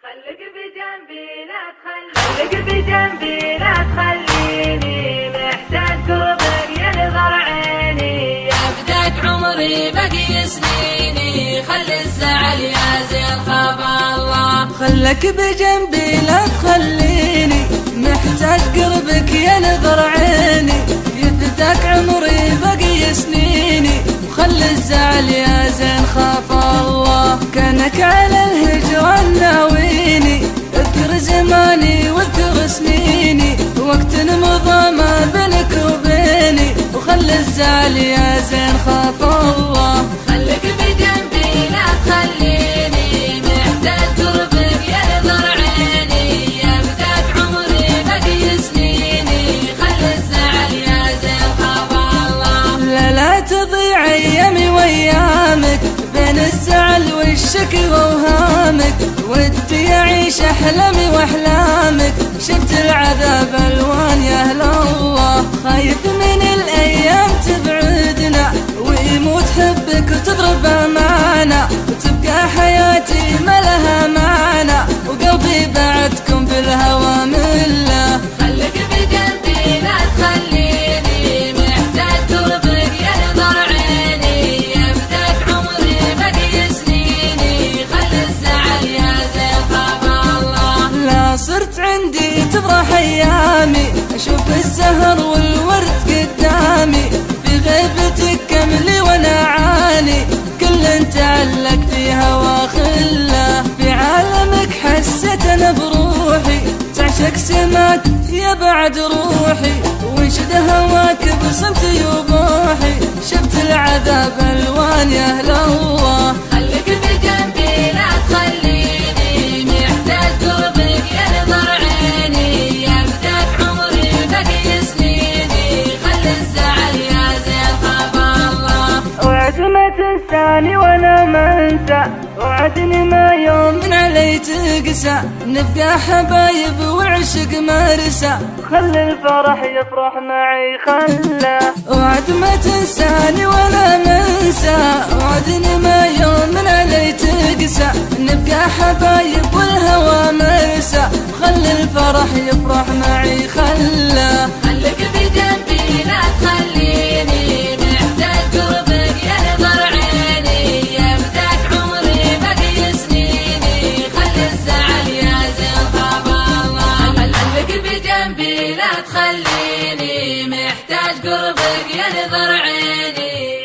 خليك بجنبي لا تخليني محتاج قربك ينظر عيني. يا بداك عمري بقي سنيني خلي الزعل يا زين خاف الله. خلك بجنبي لا تخليني محتاج قربك ينظر عيني. يا بداك عمري بقي سنيني وخلي الزعل يا زين خاف الله. كانك على الهجران ناويني اذكر زماني واذكر سنيني وقت مضى ما بينك وبيني وخلي الزعل يا زين خاف الله. خليك بجنبي لا تخليني محتاج قربك ينظر عيني. يا بداك عمري بقي سنيني خلي الزعل يا زين خاف الله. لا تضيع ايامي وايامك بين الزعل والشكوى وهامك. ودي اعيش احلامي واحلامك شفت العذاب الوان يا اهل الله. خايف من الايام تبعدنا ويموت حبك وتضرب امانه وتبقى حياتي ما لها معنى وقلبي بعدكم بالهوى مله. خليك بجنبي لا تخليني محتاج قربك ينظر عيني. يا بداك عمري بقي سنيني خلي الزعل يا زين خاف الله. لا صرت عندي تفرح ايامي اشوف الزهر والورد قدامي. في غيبتك كملي وانا عاني كل تعلق في هوا خله. في عالمك حسيت انا بروحي تعشق سماك يا بعد روحي وانشد هواك بصمتي وبوحي شفت العذاب الوان يا اهل الله. خليك بجنبي لا تخليني محتاج قربك ينظر عيني. يا بداك عمري بقي سنيني خلي الزعل يا زين خاف الله. وعد ما تنساني وانا ما انسى وعدني ما يوم من علي تقسى. نبقى حبايب والعشق مرسى خلي الفرح يفرح معي خله. وعد ما تنساني وانا ما انسى وعدني ما يوم من علي تقسى. نبقى حبايب والهوى مرسى خلي الفرح يفرح معي خله. خليك بجنبي لا تخليني محتاج قربك ينظر عيني. يا بداك عمري بقي سنيني خلي الزعل يا زين خاف الله. خليك بجنبي لا تخليني محتاج قربك ينظر عيني.